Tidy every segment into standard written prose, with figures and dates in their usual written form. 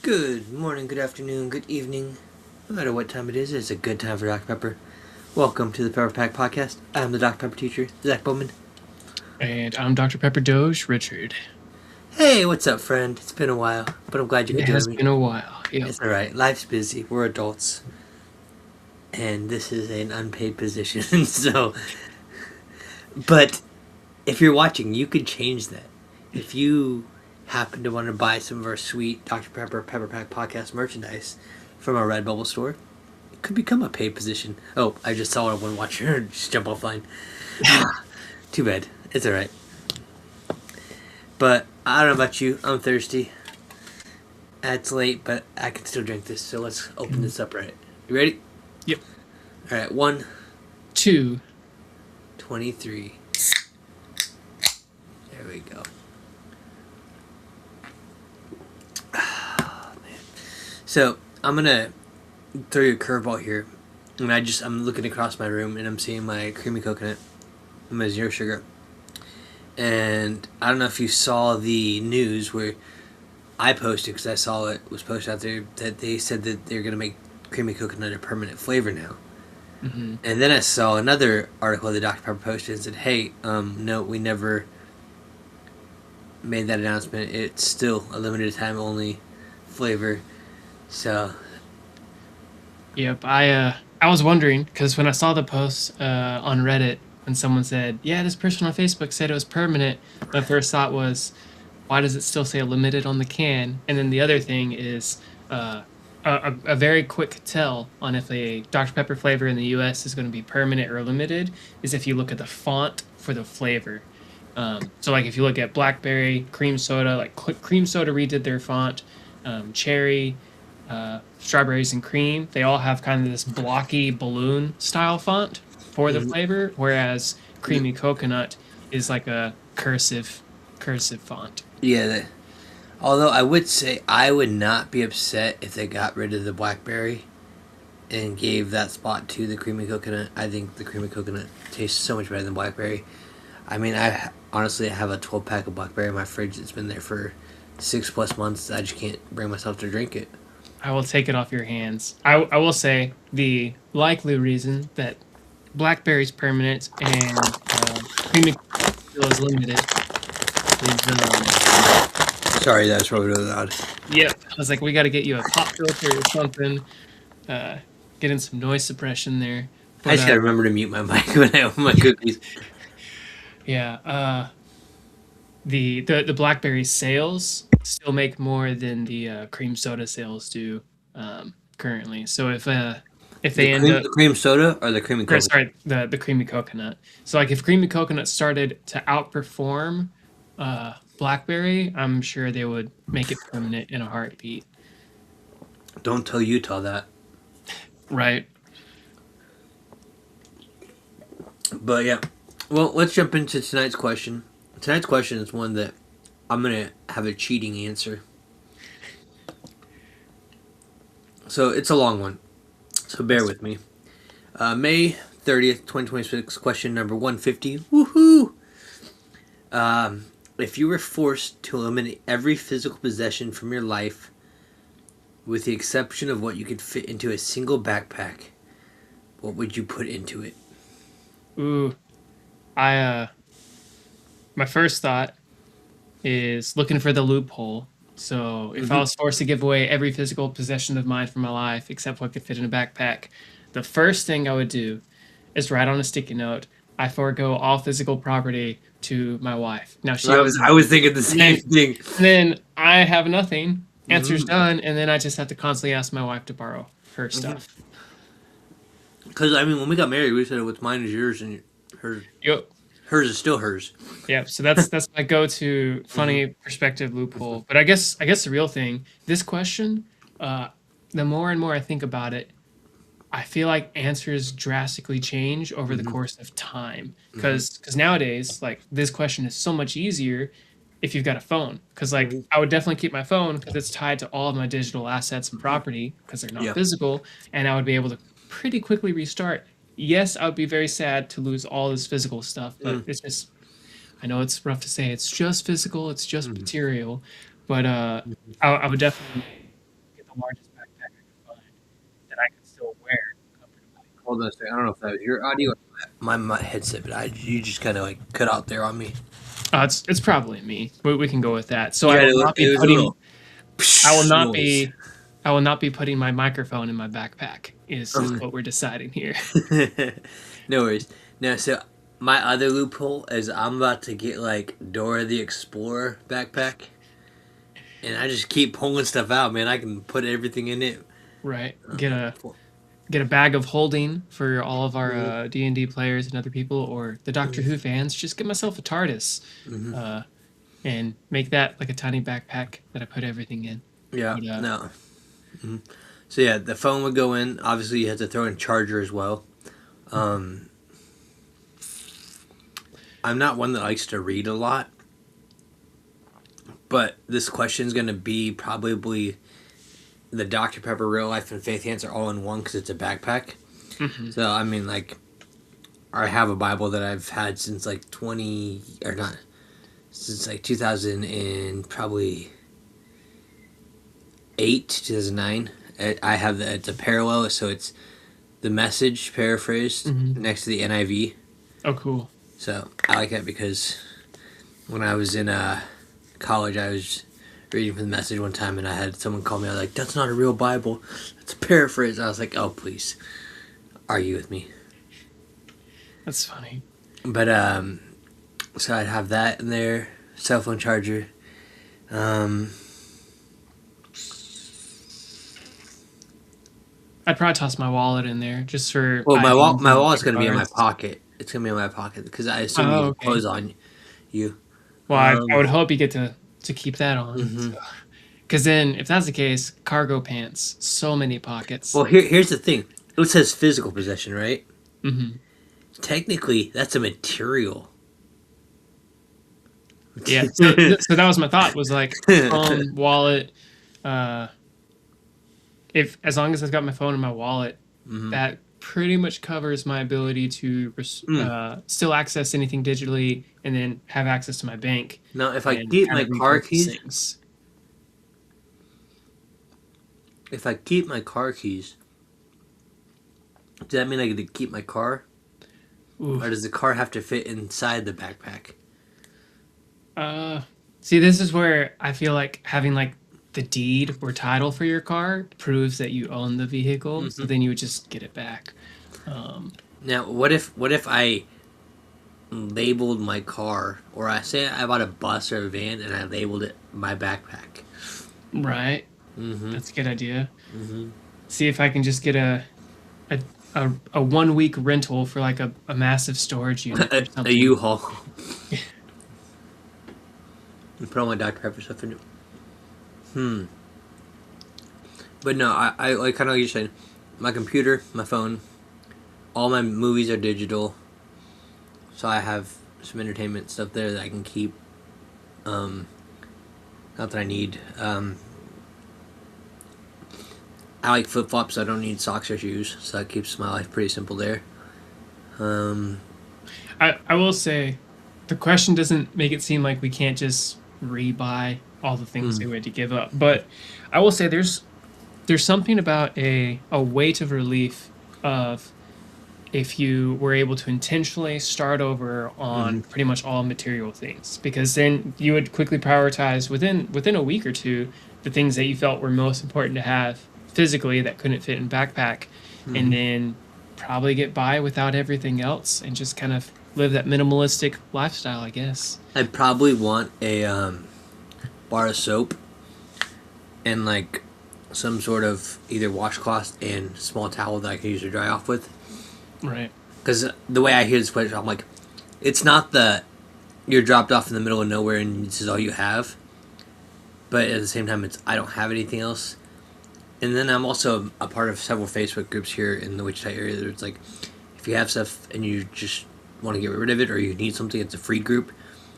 Good morning, good afternoon, good evening. No matter what time it is, it's a good time for Dr. Pepper. Welcome to the PepperPack Podcast. I'm the Dr. Pepper teacher, Zach Bowman. And I'm Dr. Pepper Doge, Richard. Hey, what's up, friend? It's been a while, but I'm glad you could It join has me. been a while. Yep. It's alright. Life's busy. We're adults. And this is an unpaid position, so... But if you're watching, you could change that. If you happen to want to buy some of our sweet Dr. Pepper PepperPack Podcast merchandise from our Redbubble store, it could become a paid position. Oh, I just saw one watcher just jump offline. Too bad. It's alright. But I don't know about you. I'm thirsty. It's late, but I can still drink this, so let's open this up right. You ready? Yep. Alright, 1, 2. 23. There we go. Oh, man. So, I'm gonna throw you a curveball here. And I'm looking across my room and I'm seeing my creamy coconut and my zero sugar. And I don't know if you saw the news where I posted, because I saw it was posted out there, that they said that they're going to make creamy coconut a permanent flavor now. Mm-hmm. And then I saw another article that Dr. Pepper posted and said, hey, no, we never made that announcement. It's still a limited time only flavor. So... Yep. I was wondering, because when I saw the post on Reddit, when someone said, yeah, this person on Facebook said it was permanent, my first thought was, why does it still say limited on the can? And then the other thing is a very quick tell on if a Dr. Pepper flavor in the U.S. is going to be permanent or limited is if you look at the font for the flavor. So like if you look at blackberry, cream soda, like cream soda redid their font, cherry, strawberries and cream, they all have kind of this blocky balloon style font for the flavor, whereas creamy coconut is like a cursive font. Yeah, although I would say I would not be upset if they got rid of the blackberry and gave that spot to the creamy coconut. I think the creamy coconut tastes so much better than blackberry. I mean, I honestly have a 12-pack of blackberry in my fridge that's been there for 6+ months. I just can't bring myself to drink it. I will take it off your hands. I will say the likely reason that blackberry's permanent and creamy coconut is limited is Sorry, that's probably really loud. yep. I was like, we got to get you a pop filter or something. Get in some noise suppression there. I just gotta remember to mute my mic when I open my cookies. Yeah. The blackberry sales still make more than the cream soda sales do currently. So if they end up the cream soda or the creamy coconut? sorry, the creamy coconut. So like if creamy coconut started to outperform blackberry, I'm sure they would make it permanent in a heartbeat. Don't tell Utah that. Right. But yeah. Well, let's jump into tonight's question. Tonight's question is one that I'm going to have a cheating answer. So it's a long one. So bear with me. May 30th, 2026, question number 150. Woohoo! If you were forced to eliminate every physical possession from your life, with the exception of what you could fit into a single backpack, what would you put into it? Ooh. My first thought is looking for the loophole. So if I was forced to give away every physical possession of mine from my life, except what could fit in a backpack, the first thing I would do is write on a sticky note, I forego all physical property to my wife. Now I was thinking the same thing. And then I have nothing. Answer's done, and then I just have to constantly ask my wife to borrow her stuff. Because, I mean, when we got married, we said what's mine is yours, and hers. Yep. Hers is still hers. Yeah, so that's my go-to funny perspective loophole. But I guess the real thing, this question, the more and more I think about it, I feel like answers drastically change over the course of time. Because nowadays, like, this question is so much easier if you've got a phone. Because, like, I would definitely keep my phone because it's tied to all of my digital assets and property because they're not physical, and I would be able to pretty quickly restart. Yes, I would be very sad to lose all this physical stuff, but it's just, I know it's rough to say it's just physical, it's just material, but I would definitely largest backpack I could find that I could still wear comfortably. Hold on a second. I don't know if that was your audio or my headset, but you just kind of like cut out there on me. It's probably me. We can go with that. So Yeah, it was a little I will not noise. be I will not be putting my microphone in my backpack. Is what we're deciding here. No worries. Now, so my other loophole is I'm about to get like Dora the Explorer backpack, and I just keep pulling stuff out, man. I can put everything in it. Right. Get a bag of holding for all of our D&D players and other people, or the Doctor Who fans. Just get myself a TARDIS, and make that like a tiny backpack that I put everything in. Yeah, But, no. So yeah, the phone would go in. Obviously, you have to throw in charger as well. I'm not one that likes to read a lot, but this question is going to be probably the Dr. Pepper Real Life and Faith Answer all in one because it's a backpack. So I mean, like, I have a Bible that I've had since like 2000 and probably 2009. I have it's a parallel, so it's the Message paraphrased next to the NIV. oh, cool. So I like that because when I was in college, I was reading from the Message one time, and I had someone call me. I was like, "That's not a real Bible. It's a paraphrase." I was like, "Oh, please, argue with me." That's funny. But so I'd have that in there, cell phone charger. I'd probably toss my wallet in there just for. Well, my IDs and wallet's gift gonna be in my cards. pocket. It's gonna be in my pocket because I assume Oh, you have okay. clothes on you. Well, I would hope you get to keep that on. Because then, if that's the case, cargo pants, so many pockets. Well, here's the thing. It says physical possession, right? Mm-hmm. Technically, that's a material. Yeah. So that was my thought. Was like phone, wallet. If as long as I've got my phone in my wallet, that pretty much covers my ability to still access anything digitally, and then have access to my bank. Now, if I And keep kind my of car repurpose keys, things. if I keep my car keys, does that mean I get to keep my car, Oof. or does the car have to fit inside the backpack? See, this is where I feel like having like the deed or title for your car proves that you own the vehicle. So then you would just get it back. Now, what if I labeled my car, or I say I bought a bus or a van and I labeled it my backpack? Right. That's a good idea. See if I can just get a 1 week rental for like a massive storage unit or a something. U-Haul. And put all my Dr. Pepper stuff in it. But no, I like kind of like you said, my computer, my phone, all my movies are digital, so I have some entertainment stuff there that I can keep. Not that I need. I like flip flops, so I don't need socks or shoes, so that keeps my life pretty simple there. I will say, the question doesn't make it seem like we can't just rebuy all the things that we had to give up. But I will say there's something about a weight of relief of if you were able to intentionally start over on pretty much all material things, because then you would quickly prioritize within a week or two the things that you felt were most important to have physically that couldn't fit in backpack, and then probably get by without everything else and just kind of live that minimalistic lifestyle, I guess. I'd probably want a bar of soap and like some sort of either washcloth and small towel that I can use to dry off with. Right. Because the way I hear this question, I'm like, it's not the you're dropped off in the middle of nowhere and this is all you have, but at the same time, it's I don't have anything else. And then I'm also a part of several Facebook groups here in the Wichita area. That it's like, if you have stuff and you just want to get rid of it or you need something, it's a free group.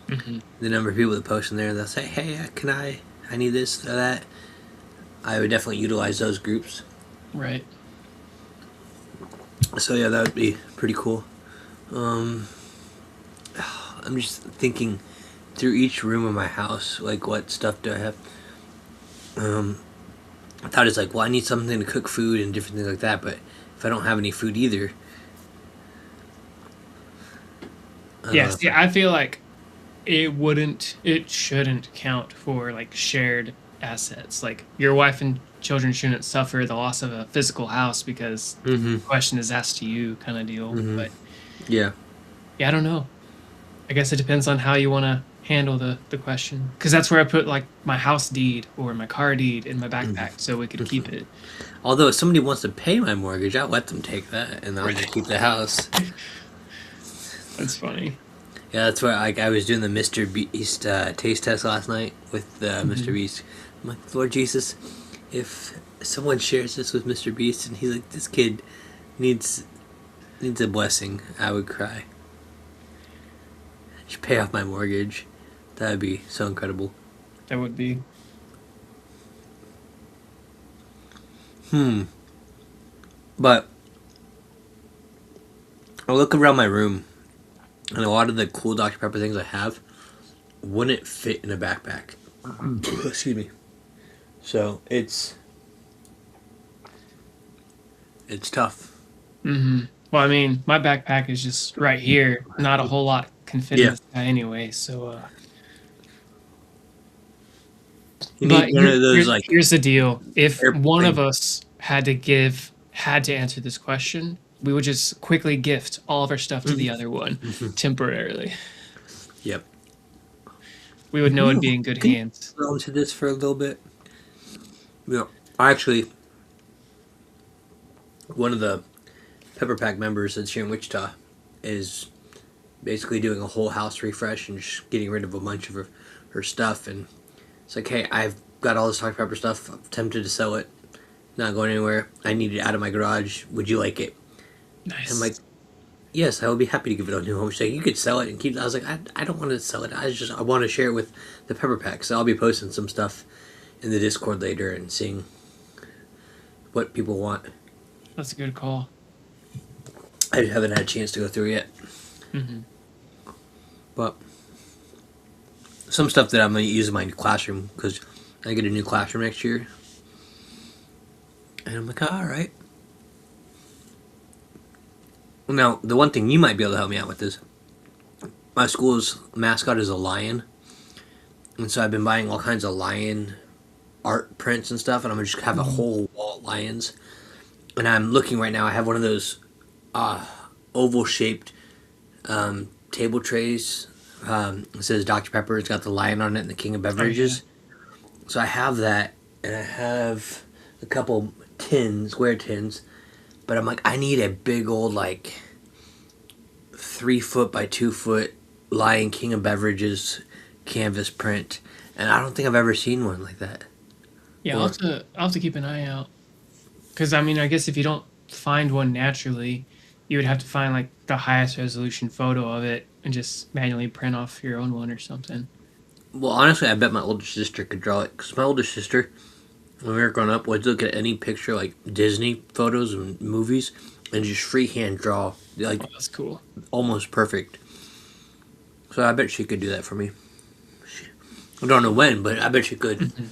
The number of people that post in there, they'll say, "Hey, I need this or that." I would definitely utilize those groups. Right. So yeah, that would be pretty cool. I'm just thinking through each room of my house, like what stuff do I have? I thought it's like, well, I need something to cook food and different things like that. But if I don't have any food either, I don't Yeah, know if see, I. I feel like it shouldn't count for like shared assets. Like your wife and children shouldn't suffer the loss of a physical house because Mm-hmm. the question is asked to you kind of deal. Mm-hmm. But Yeah. yeah, I don't know. I guess it depends on how you want to handle the question. Because that's where I put like my house deed or my car deed in my backpack so we could keep it. Although if somebody wants to pay my mortgage, I'll let them take that, and I'll just keep the house. That's funny. Yeah, that's why I was doing the Mr. Beast taste test last night with Mr. Mhm. Beast. I'm like, Lord Jesus, if someone shares this with Mr. Beast and he's like, this kid needs needs a blessing, I would cry. Just pay off my mortgage. That would be so incredible. That would be. Hmm. But I look around my room, and a lot of the cool Dr. Pepper things I have wouldn't fit in a backpack. Excuse me. So it's tough. Well, I mean, my backpack is just right here. Not a whole lot can fit in Yeah. this guy anyway. So, You need but one of those like here's the deal. If one of airplane. us had to answer this question, we would just quickly gift all of our stuff to the other one temporarily. Yep. We would know it'd be in good Can you hands. go into this for a little bit? Yeah. Actually, one of the Pepper Pack members that's here in Wichita is basically doing a whole house refresh and just getting rid of a bunch of her stuff. And it's like, hey, I've got all this Dr. Pepper stuff. I'm tempted to sell it. Not going anywhere. I need it out of my garage. Would you like it? And I'm like, Nice. yes, I would be happy to give it on new home. She's like, you could sell it and keep it. I was like, I don't want to sell it. I want to share it with the Pepper Pack. So I'll be posting some stuff in the Discord later and seeing what people want. That's a good call. I haven't had a chance to go through yet. Hmm. But some stuff that I'm going to use in my classroom because I get a new classroom next year. And I'm like, all right. Now, the one thing you might be able to help me out with is my school's mascot is a lion. And so I've been buying all kinds of lion art prints and stuff. And I'm going to just have a whole wall of lions. And I'm looking right now. I have one of those oval shaped table trays. It says Dr. Pepper. It's got the lion on it and the king of Oh yeah. beverages. So I have that, and I have a couple tins, square tins. But I'm like, I need a big old like 3 foot by 2 foot lion king of beverages canvas print, and I don't think I've ever seen one like that. Yeah, Or I'll have to keep an eye out. Because I mean, I guess if you don't find one naturally, you would have to find like the highest resolution photo of it and just manually print off your own one or something. well, honestly, I bet my older sister could draw it because my older sister, when we were growing up, would look at any picture like Disney photos and movies and just freehand draw like Oh, that's cool. almost perfect. So I bet she could do that for me. I don't know when, but I bet she could. Mhm.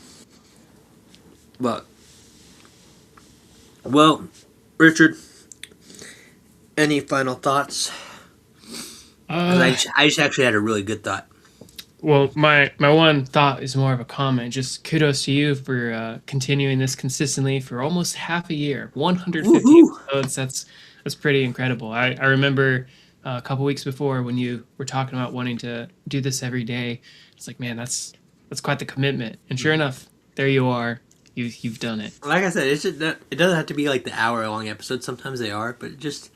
But well, Richard, any final thoughts? 'Cause Uh, I just actually had a really good thought. well, my one thought is more of a comment. Just kudos to you for continuing this consistently for almost half a year. 150 Woohoo! episodes. That's pretty incredible. I remember a couple weeks before when you were talking about wanting to do this every day. It's like, man, that's quite the commitment. And sure enough, there you are. You've done it. Like I said, it doesn't have to be like the hour long episodes. Sometimes they are, but just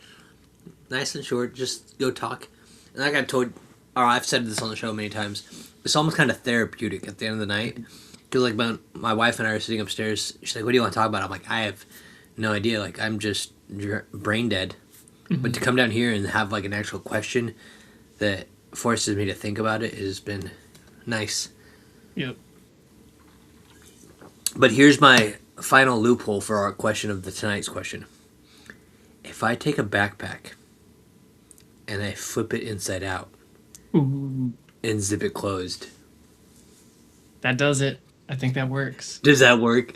nice and short. Just go talk. And like I told, or I've said this on the show many times, it's almost kind of therapeutic at the end of the night. Because like my wife and I are sitting upstairs. She's like, "What do you want to talk about?" I'm like, "I have no idea. Like I'm just brain dead." But to Mhm. come down here and have like an actual question that forces me to think about it has been nice. Yep. But here's my final loophole for our question of the tonight's question. If I take a backpack and I flip it inside out Ooh, and zip it closed, that does it. I think that works. does that work?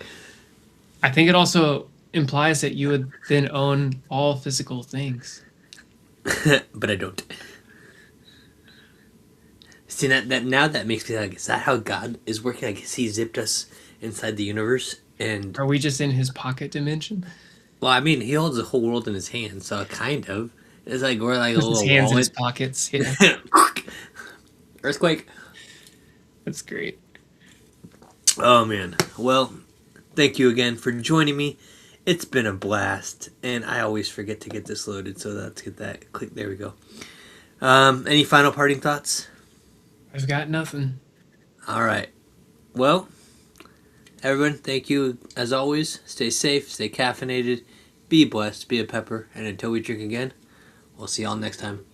I think it also implies that you would then own all physical things. But I don't. See, that now that makes me like, is that how God is working? I guess He zipped us inside the universe, and Are we just in his pocket dimension? well, I mean, He holds the whole world in His hands, so kind of. It's like we're like a With his little hands in his wallet. pockets. Yeah, Earthquake. that's great. Oh man. Well, thank you again for joining me. It's been a blast, and I always forget to get this loaded, so let's get that. Click. There we go. Any final parting thoughts? I've got nothing. All right. Well, everyone, thank you as always. Stay safe, stay caffeinated, be blessed, be a pepper, and until we drink again, we'll see y'all next time.